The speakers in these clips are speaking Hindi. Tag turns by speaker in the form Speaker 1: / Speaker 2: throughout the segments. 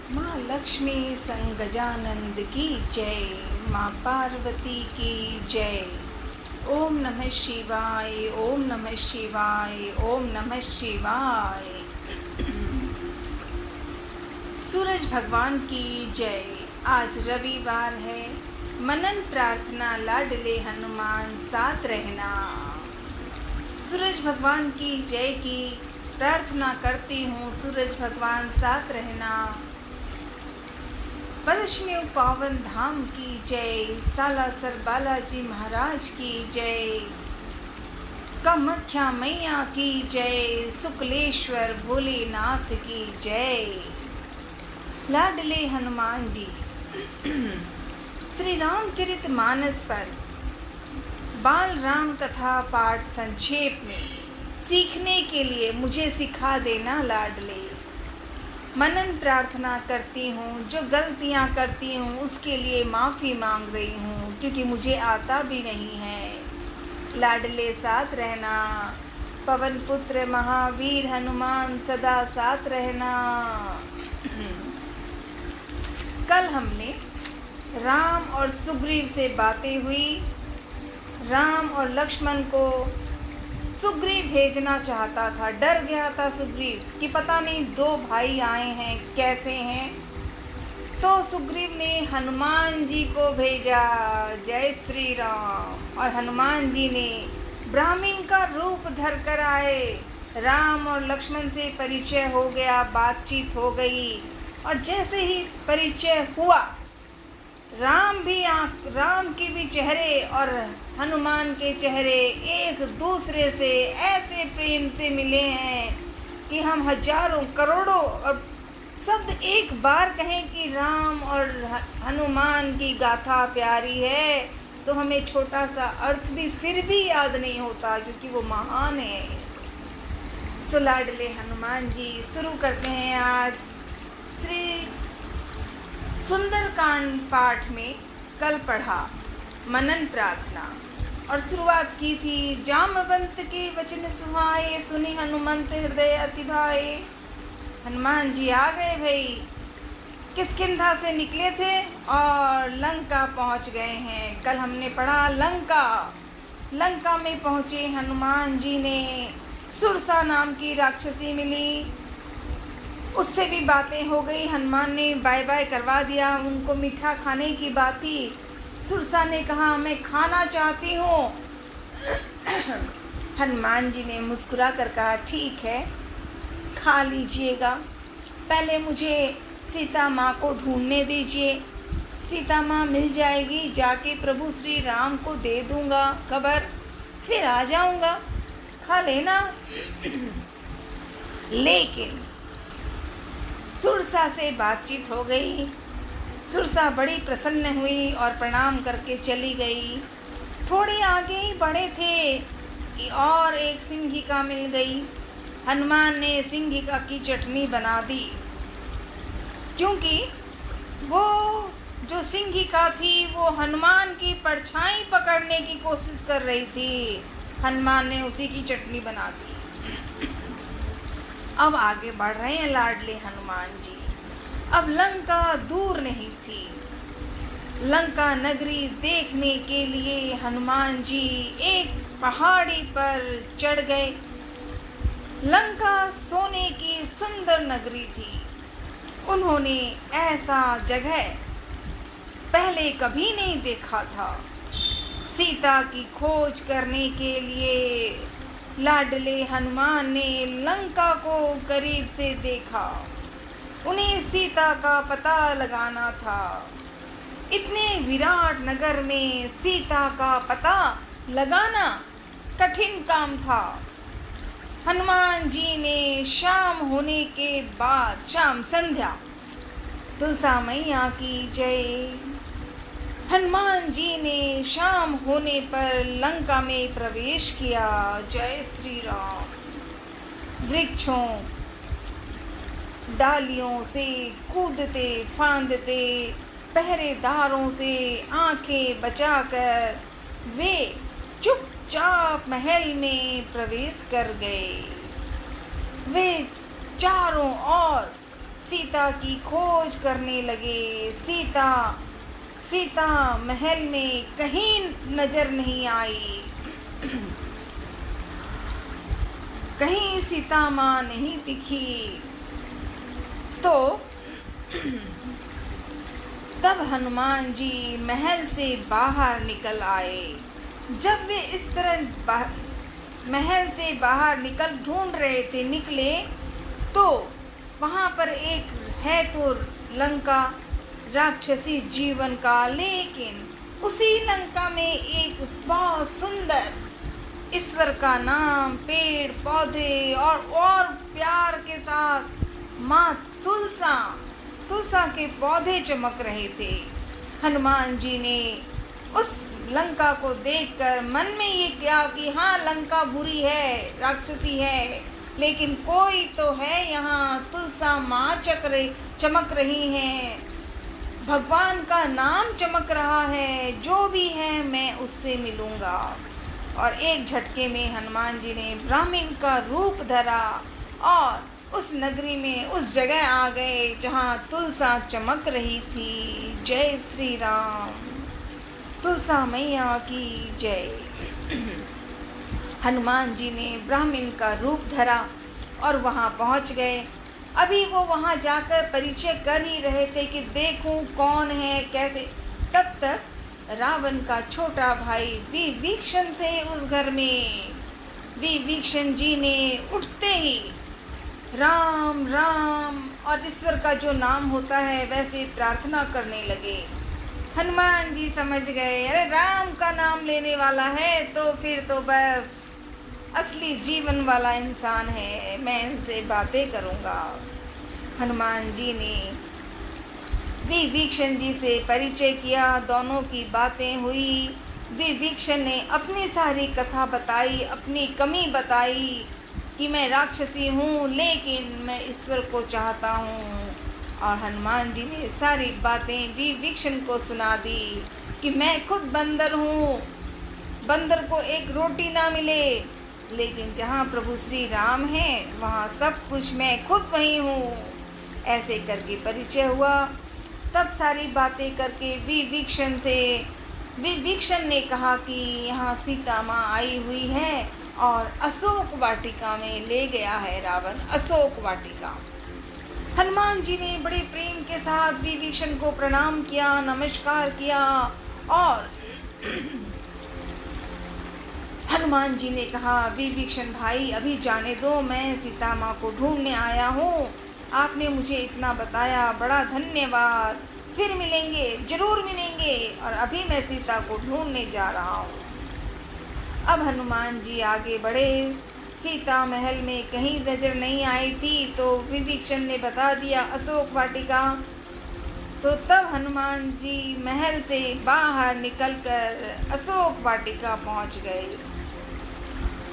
Speaker 1: माँ लक्ष्मी संग गजानंद की जय। माँ पार्वती की जय। ओम नमः शिवाय, ओम नमः शिवाय, ओम नमः शिवाय। सूरज भगवान की जय। आज रविवार है। मनन प्रार्थना लाडले हनुमान साथ रहना। सूरज भगवान की जय की प्रार्थना करती हूँ। सूरज भगवान साथ रहना। वैष्णव पावन धाम की जय। सालासर बालाजी महाराज की जय। कामाख्या मैया की जय। शुक्लेश्वर भोलेनाथ की जय। लाडले हनुमान जी। श्री रामचरित मानस पर बाल राम कथा पाठ संक्षेप में सीखने के लिए मुझे सिखा देना लाडले। मनन प्रार्थना करती हूँ। जो गलतियाँ करती हूँ उसके लिए माफ़ी मांग रही हूँ, क्योंकि मुझे आता भी नहीं है। लाडले साथ रहना। पवन पुत्र महावीर हनुमान सदा साथ रहना। कल हमने राम और सुग्रीव से बातें हुई। राम और लक्ष्मण को सुग्रीव भेजना चाहता था। डर गया था सुग्रीव कि पता नहीं दो भाई आए हैं, कैसे हैं। तो सुग्रीव ने हनुमान जी को भेजा। जय श्री राम। और हनुमान जी ने ब्राह्मण का रूप धर कर आए। राम और लक्ष्मण से परिचय हो गया, बातचीत हो गई। और जैसे ही परिचय हुआ, राम के भी चेहरे और हनुमान के चेहरे एक दूसरे से ऐसे प्रेम से मिले हैं कि हम हजारों करोड़ों और शब्द एक बार कहें कि राम और हनुमान की गाथा प्यारी है तो हमें छोटा सा अर्थ भी फिर भी याद नहीं होता, क्योंकि वो महान है। सो लाडले हनुमान जी, शुरू करते हैं आज श्री सुंदरकांड पाठ में। कल पढ़ा मनन प्रार्थना और शुरुआत की थी। जामवंत के वचन सुहाए, सुनी हनुमंत हृदय अति भाए। हनुमान जी आ गए भाई। किष्किंधा से निकले थे और लंका पहुंच गए हैं। कल हमने पढ़ा लंका में पहुंचे हनुमान जी ने सुरसा नाम की राक्षसी मिली, उससे भी बातें हो गई। हनुमान ने बाय बाय करवा दिया। उनको मीठा खाने की बात थी। सुरसा ने कहा मैं खाना चाहती हूँ। हनुमान जी ने मुस्कुरा कर कहा ठीक है, खा लीजिएगा। पहले मुझे सीता माँ को ढूंढने दीजिए। सीता माँ मिल जाएगी, जाके प्रभु श्री राम को दे दूँगा खबर, फिर आ जाऊँगा, खा लेना। लेकिन सुरसा से बातचीत हो गई। सुरसा बड़ी प्रसन्न हुई और प्रणाम करके चली गई। थोड़े आगे ही बढ़े थे कि और एक सिंहिका मिल गई। हनुमान ने सिंहिका की चटनी बना दी, क्योंकि वो जो सिंहिका थी वो हनुमान की परछाई पकड़ने की कोशिश कर रही थी। हनुमान ने उसी की चटनी बना दी। अब आगे बढ़ रहे हैं लाडले हनुमान जी। अब लंका दूर नहीं थी। लंका नगरी देखने के लिए हनुमान जी एक पहाड़ी पर चढ़ गए। लंका सोने की सुंदर नगरी थी। उन्होंने ऐसा जगह पहले कभी नहीं देखा था। सीता की खोज करने के लिए लाडले हनुमान ने लंका को करीब से देखा। उन्हें सीता का पता लगाना था। इतने विराट नगर में सीता का पता लगाना कठिन काम था। हनुमान जी ने शाम होने के बाद, शाम संध्या, तुलसा मैया की जय। हनुमान जी ने शाम होने पर लंका में प्रवेश किया। जय श्री राम। वृक्षों डालियों से कूदते फांदते, पहरेदारों से आंखें बचाकर वे चुपचाप महल में प्रवेश कर गए। वे चारों ओर सीता की खोज करने लगे। सीता महल में कहीं नजर नहीं आई। कहीं सीता माँ नहीं दिखी। तो तब हनुमान जी महल से बाहर निकल आए। जब वे इस तरह महल से बाहर निकले तो वहाँ पर एक है तो लंका, राक्षसी जीवन का, लेकिन उसी लंका में एक बहुत सुंदर ईश्वर का नाम, पेड़ पौधे और प्यार के साथ माँ तुलसा के पौधे चमक रहे थे। हनुमान जी ने उस लंका को देखकर मन में ये किया कि हाँ, लंका बुरी है, राक्षसी है, लेकिन कोई तो है यहाँ, तुलसा माँ चमक रही हैं, भगवान का नाम चमक रहा है, जो भी है मैं उससे मिलूँगा। और एक झटके में हनुमान जी ने ब्राह्मण का रूप धरा और उस नगरी में उस जगह आ गए जहाँ तुलसा चमक रही थी। जय श्री राम, तुलसा मैया की जय। हनुमान जी ने ब्राह्मण का रूप धरा और वहाँ पहुँच गए। अभी वो वहाँ जाकर परिचय कर ही रहे थे कि देखूं कौन है कैसे। तब तक रावण का छोटा भाई विभीषण थे उस घर में। विभीषण जी ने उठते ही राम राम और ईश्वर का जो नाम होता है वैसे प्रार्थना करने लगे। हनुमान जी समझ गए, अरे राम का नाम लेने वाला है तो फिर तो बस असली जीवन वाला इंसान है, मैं इनसे बातें करूँगा। हनुमान जी ने विभीषण जी से परिचय किया, दोनों की बातें हुई। विभीषण ने अपनी सारी कथा बताई, अपनी कमी बताई कि मैं राक्षसी हूँ लेकिन मैं ईश्वर को चाहता हूँ। और हनुमान जी ने सारी बातें विभीषण को सुना दी कि मैं खुद बंदर हूँ, बंदर को एक रोटी ना मिले, लेकिन जहाँ प्रभु श्री राम हैं वहाँ सब कुछ मैं खुद वही हूँ। ऐसे करके परिचय हुआ। तब सारी बातें करके विभीषण ने कहा कि यहाँ सीता माँ आई हुई है और अशोक वाटिका में ले गया है रावण, अशोक वाटिका। हनुमान जी ने बड़े प्रेम के साथ विभीषण को प्रणाम किया, नमस्कार किया और हनुमान जी ने कहा, विभीषण भाई अभी जाने दो, मैं सीता माँ को ढूंढने आया हूँ, आपने मुझे इतना बताया, बड़ा धन्यवाद, फिर मिलेंगे, जरूर मिलेंगे, और अभी मैं सीता को ढूंढने जा रहा हूँ। अब हनुमान जी आगे बढ़े। सीता महल में कहीं नजर नहीं आई थी तो विभीषण ने बता दिया अशोक वाटिका। तो तब हनुमान जी महल से बाहर निकलकर अशोक वाटिका पहुंच गए।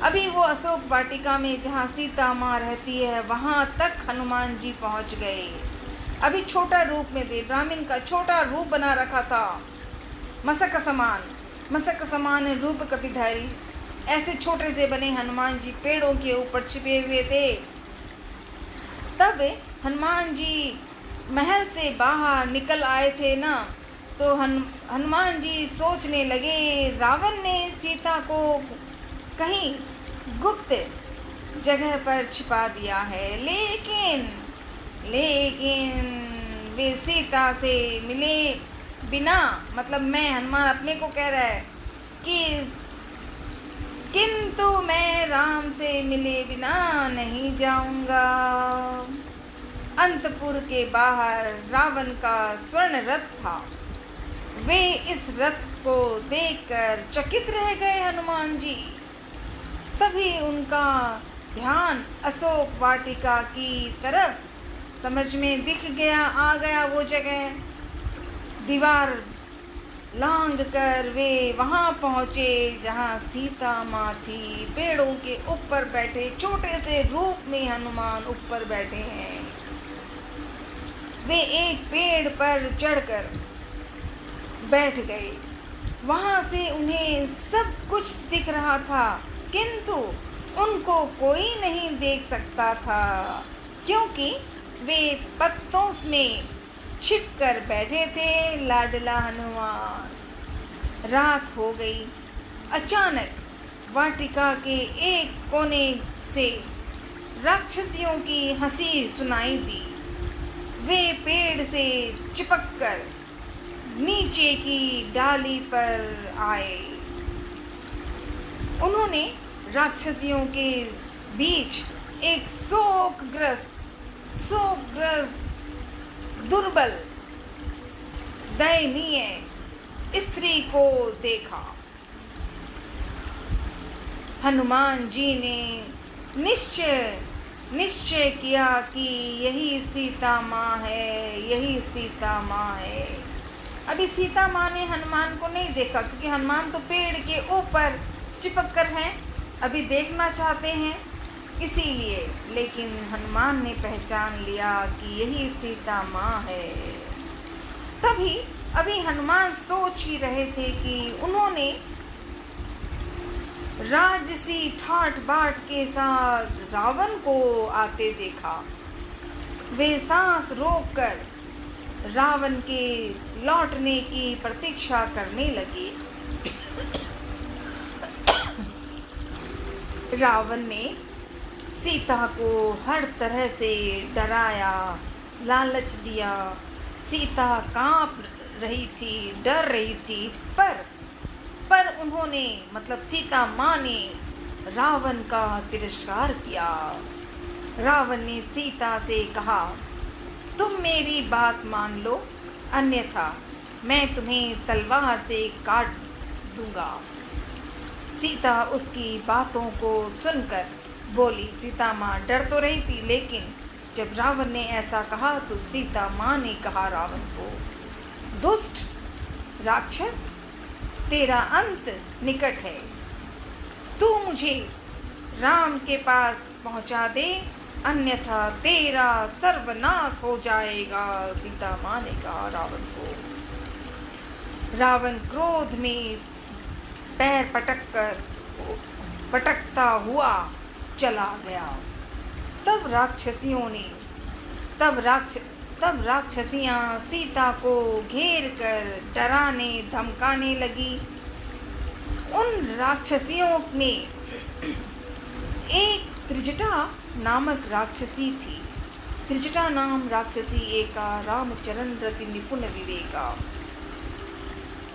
Speaker 1: अभी वो अशोक वाटिका में जहाँ सीता माँ रहती है वहाँ तक हनुमान जी पहुँच गए। अभी छोटा रूप में थे, ब्राह्मण का छोटा रूप बना रखा था, मसक समान रूप कपिधारी। ऐसे छोटे से बने हनुमान जी पेड़ों के ऊपर छिपे हुए थे। तब हनुमान जी महल से बाहर निकल आए थे ना, तो हनुमान जी सोचने लगे रावण ने सीता को कहीं गुप्त जगह पर छिपा दिया है, लेकिन वे सीता से मिले बिना, मतलब मैं हनुमान अपने को कह रहा है कि किंतु मैं राम से मिले बिना नहीं जाऊंगा। अंतपुर के बाहर रावण का स्वर्ण रथ था। वे इस रथ को देखकर चकित रह गए हनुमान जी। तभी उनका ध्यान अशोक वाटिका की तरफ समझ में दिख गया, आ गया वो जगह। दीवार लांघ कर वे वहाँ पहुँचे जहाँ सीता माँ थी। पेड़ों के ऊपर बैठे, छोटे से रूप में हनुमान ऊपर बैठे हैं। वे एक पेड़ पर चढ़कर बैठ गए। वहाँ से उन्हें सब कुछ दिख रहा था, किंतु उनको कोई नहीं देख सकता था, क्योंकि वे पत्तों में छिप कर बैठे थे लाडला हनुमान। रात हो गई। अचानक वाटिका के एक कोने से राक्षसियों की हंसी सुनाई दी। वे पेड़ से चिपककर नीचे की डाली पर आए। उन्होंने राक्षसियों के बीच एक शोकग्रस्त दुर्बल दयनीय स्त्री को देखा। हनुमान जी ने निश्चय किया कि यही सीता माँ है, यही सीता माँ है। अभी सीता माँ ने हनुमान को नहीं देखा क्योंकि हनुमान तो पेड़ के ऊपर चिपक कर हैं, अभी देखना चाहते हैं इसीलिए। लेकिन हनुमान ने पहचान लिया कि यही सीता माँ है। तभी अभी हनुमान सोच ही रहे थे कि उन्होंने राजसी ठाट बाट के साथ रावण को आते देखा। वे सांस रोककर रावण के लौटने की प्रतीक्षा करने लगे। रावण ने सीता को हर तरह से डराया, लालच दिया। सीता कांप रही थी, डर रही थी, पर उन्होंने मतलब सीता माँ ने रावण का तिरस्कार किया। रावण ने सीता से कहा, तुम मेरी बात मान लो, अन्यथा मैं तुम्हें तलवार से काट दूंगा। सीता उसकी बातों को सुनकर बोली। सीता माँ डर तो रही थी, लेकिन जब रावण ने ऐसा कहा तो सीता माँ ने कहा रावण को, दुष्ट राक्षस, तेरा अंत निकट है। तू मुझे राम के पास पहुंचा दे, अन्यथा तेरा सर्वनाश हो जाएगा। सीता माँ ने कहा रावण को। रावण क्रोध में पैर पटकता हुआ चला गया। तब राक्षसियां सीता को घेर कर डराने धमकाने लगी। उन राक्षसियों में एक त्रिजटा नामक राक्षसी थी। त्रिजटा नाम राक्षसी एका रामचरण रति निपुण विवेका।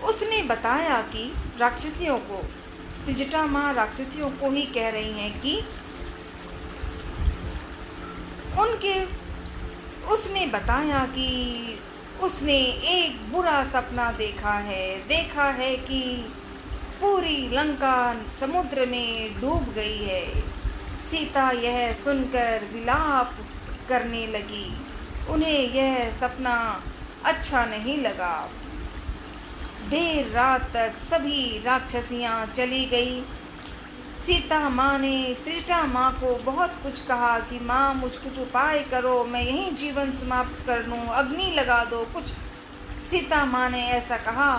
Speaker 1: उसने बताया कि राक्षसियों को, त्रिजटा माँ राक्षसियों को ही कह रही हैं कि उसने बताया कि उसने एक बुरा सपना देखा है कि पूरी लंका समुद्र में डूब गई है। सीता यह सुनकर विलाप करने लगी। उन्हें यह सपना अच्छा नहीं लगा। देर रात तक सभी राक्षसियां चली गई। सीता माँ ने त्रिजटा माँ को बहुत कुछ कहा कि माँ मुझ कुछ उपाय करो, मैं यहीं जीवन समाप्त कर लूँ, अग्नि लगा दो कुछ। सीता माँ ने ऐसा कहा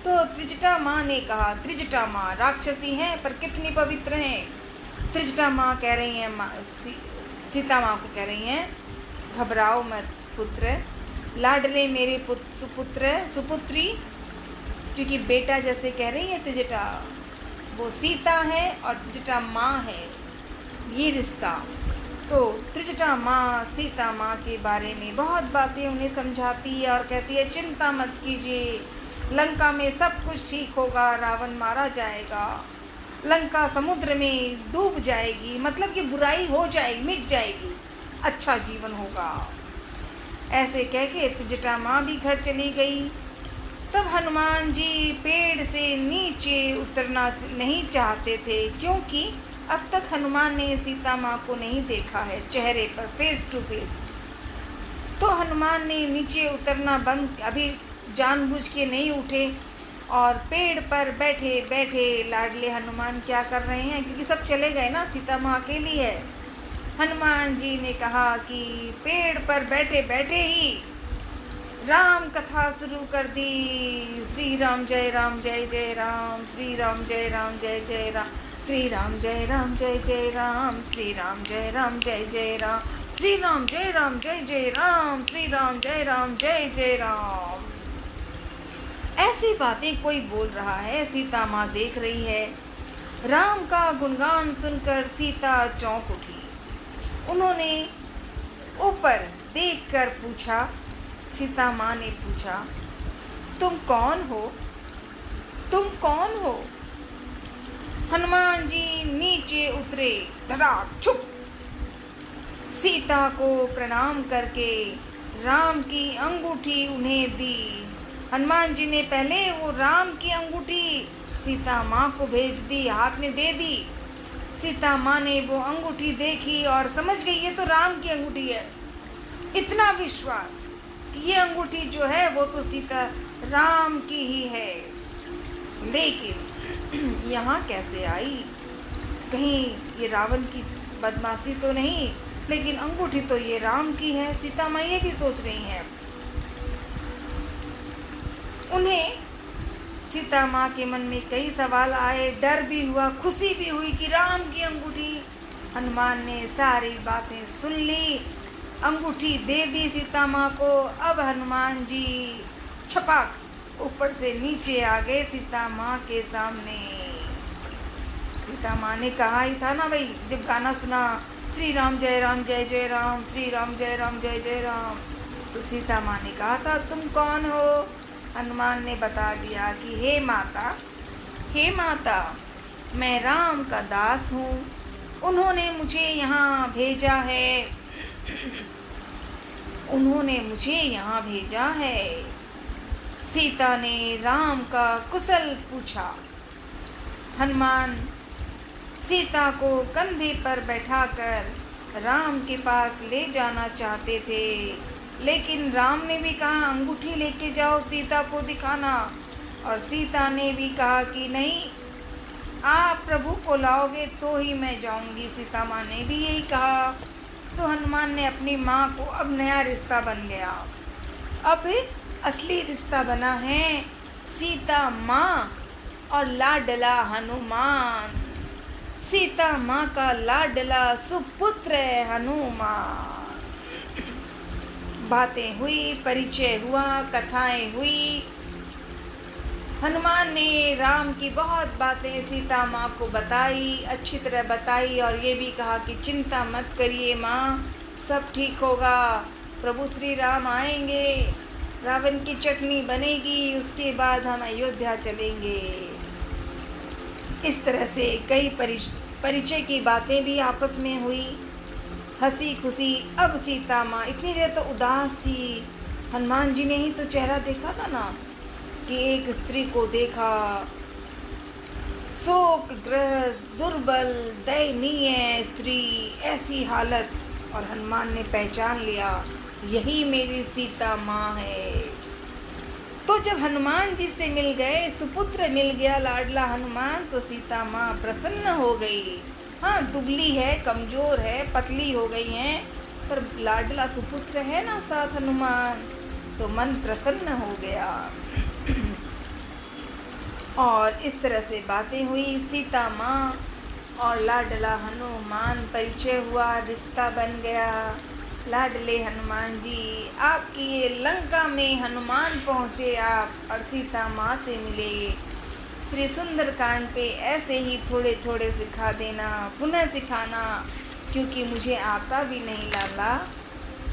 Speaker 1: तो त्रिजटा माँ ने कहा, त्रिजटा माँ राक्षसी हैं पर कितनी पवित्र हैं। त्रिजटा माँ कह रही हैं, सीता माँ को कह रही हैं, घबराओ मत पुत्र, लाडले मेरे सुपुत्री, क्योंकि बेटा जैसे कह रही है त्रिजटा, वो सीता है और त्रिजटा माँ है, ये रिश्ता। तो त्रिजटा माँ सीता माँ के बारे में बहुत बातें उन्हें समझाती है और कहती है, चिंता मत कीजिए, लंका में सब कुछ ठीक होगा, रावण मारा जाएगा, लंका समुद्र में डूब जाएगी, मतलब कि बुराई हो जाएगी, मिट जाएगी, अच्छा जीवन होगा। ऐसे कह के त्रिजटा माँ भी घर चली गई। तब हनुमान जी पेड़ से नीचे उतरना नहीं चाहते थे, क्योंकि अब तक हनुमान ने सीता माँ को नहीं देखा है चेहरे पर, फेस टू फेस। तो हनुमान ने नीचे उतरना बंद, अभी जानबूझ के नहीं उठे और पेड़ पर बैठे बैठे लाडले हनुमान क्या कर रहे हैं, क्योंकि सब चले गए ना, सीता माँ अकेली है। हनुमान जी ने कहा कि पेड़ पर बैठे बैठे ही राम कथा शुरू कर दी। श्री राम जय राम जय जय राम, श्री राम जय राम जय जय राम, श्री राम जय राम जय जय राम, श्री राम जय राम जय जय राम। श्री राम जय जय राम, श्री राम जय जय राम। ऐसी बातें कोई बोल रहा है, सीता माँ देख रही है। राम का गुणगान सुनकर सीता चौंक उठी। उन्होंने ऊपर देखकर पूछा, सीता माँ ने पूछा, तुम कौन हो? तुम कौन हो? हनुमान जी नीचे उतरे, धड़ाक छुप। सीता को प्रणाम करके राम की अंगूठी उन्हें दी। हनुमान जी ने पहले वो राम की अंगूठी सीता माँ को भेज दी, हाथ में दे दी। सीता माँ ने वो अंगूठी देखी और समझ गई ये तो राम की अंगूठी है। इतना विश्वास कि ये अंगूठी जो है वो तो सीता राम की ही है। लेकिन यहाँ कैसे आई? कहीं ये रावण की बदमाशी तो नहीं? लेकिन अंगूठी तो ये राम की है। सीता माँ ये भी सोच रही हैं। उन्हें सीता माँ के मन में कई सवाल आए, डर भी हुआ, खुशी भी हुई कि राम की अंगूठी। हनुमान ने सारी बातें सुन ली, अंगूठी दे दी सीता माँ को। अब हनुमान जी छपाक ऊपर से नीचे आ गए सीता माँ के सामने। सीता माँ ने कहा ही था ना भाई, जब गाना सुना श्री राम जय जय राम, श्री राम जय जय राम, तो सीता माँ ने कहा था तुम कौन हो? हनुमान ने बता दिया कि हे माता, मैं राम का दास हूँ, उन्होंने मुझे यहाँ भेजा है, उन्होंने मुझे यहाँ भेजा है। सीता ने राम का कुशल पूछा। हनुमान सीता को कंधे पर बैठाकर राम के पास ले जाना चाहते थे, लेकिन राम ने भी कहा अंगूठी लेके जाओ, सीता को दिखाना। और सीता ने भी कहा कि नहीं, आप प्रभु को लाओगे तो ही मैं जाऊंगी। सीता माँ ने भी यही कहा। तो हनुमान ने अपनी माँ को, अब नया रिश्ता बन गया। अब असली रिश्ता बना है सीता माँ और लाडला हनुमान। सीता माँ का लाडला सुपुत्र है हनुमान। बातें हुई, परिचय हुआ, कथाएं हुई। हनुमान ने राम की बहुत बातें सीता माँ को बताई, अच्छी तरह बताई, और ये भी कहा कि चिंता मत करिए माँ, सब ठीक होगा, प्रभु श्री राम आएंगे, रावण की चटनी बनेगी, उसके बाद हम अयोध्या चलेंगे। इस तरह से कई परिचय की बातें भी आपस में हुई, हंसी खुशी। अब सीता माँ इतनी देर तो उदास थी। हनुमान जी ने ही तो चेहरा देखा था ना कि एक स्त्री को देखा, शोकग्रस्त, दुर्बल, दयनीय स्त्री, ऐसी हालत, और हनुमान ने पहचान लिया यही मेरी सीता माँ है। तो जब हनुमान जी से मिल गए, सुपुत्र मिल गया लाडला हनुमान, तो सीता माँ प्रसन्न हो गई। हाँ, दुबली है, कमजोर है, पतली हो गई हैं, पर लाडला सुपुत्र है ना साथ हनुमान, तो मन प्रसन्न हो गया। और इस तरह से बातें हुई, सीता माँ और लाडला हनुमान परिचय हुआ, रिश्ता बन गया। लाडले हनुमान जी, आपकी ये लंका में हनुमान पहुँचे आप और सीता माँ से मिले। श्री सुंदरकांड पे ऐसे ही थोड़े थोड़े सिखा देना, पुनः सिखाना, क्योंकि मुझे आता भी नहीं लाला।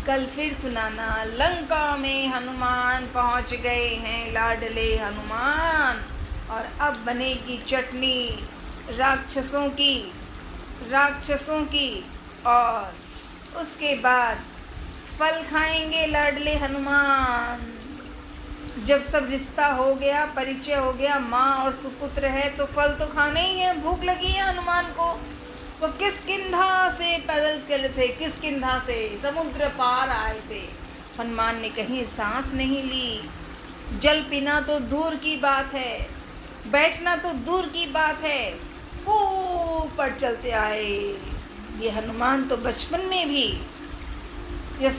Speaker 1: कल फिर सुनाना। लंका में हनुमान पहुँच गए हैं लाडले हनुमान, और अब बनेगी चटनी राक्षसों की, और उसके बाद फल खाएंगे लाडले हनुमान। जब सब रिश्ता हो गया, परिचय हो गया, माँ और सुपुत्र है, तो फल तो खाने ही है। भूख लगी है हनुमान को, वो किष्किंधा से पैदल चले थे, किष्किंधा से समुद्र पार आए थे। हनुमान ने कहीं सांस नहीं ली। जल पीना तो दूर की बात है, बैठना तो दूर की बात है, ऊपर चलते आए। ये हनुमान तो बचपन में भी जब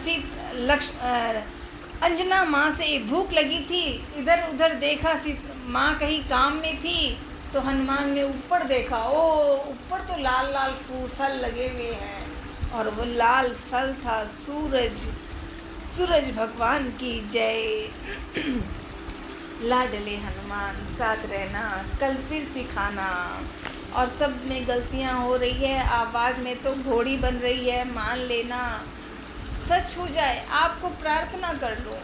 Speaker 1: अंजना माँ से भूख लगी थी, इधर उधर देखा, माँ कहीं काम में थी, तो हनुमान ने ऊपर देखा, ओ ऊपर तो लाल लाल फल लगे हुए हैं। और वो लाल फल था सूरज, सूरज भगवान की जय। लाडले हनुमान साथ रहना, कल फिर सिखाना। और सब में गलतियां हो रही है, आवाज़ में तो घोड़ी बन रही है, मान लेना। सच हो जाए आपको प्रार्थना कर लो,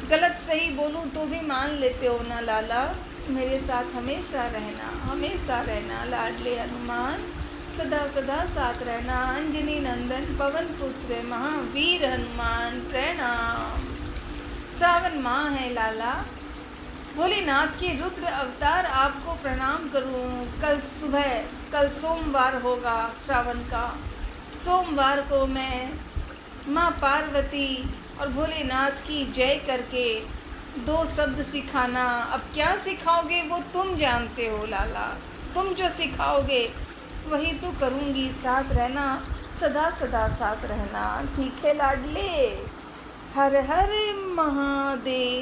Speaker 1: गलत सही बोलूं तो भी मान लेते हो ना लाला। मेरे साथ हमेशा रहना, हमेशा रहना लाडले हनुमान, सदा सदा साथ रहना। अंजनी नंदन पवन पुत्र महावीर हनुमान प्रणाम। श्रावण माह है लाला, भोलेनाथ के रुद्र अवतार आपको प्रणाम करूं। कल सोमवार होगा श्रावण का। सोमवार को मैं माँ पार्वती और भोलेनाथ की जय करके 2 शब्द सिखाना। अब क्या सिखाओगे वो तुम जानते हो लाला, तुम जो सिखाओगे वही तो करूँगी। साथ रहना, सदा सदा साथ रहना, ठीक है लाडले। हर हर महादेव।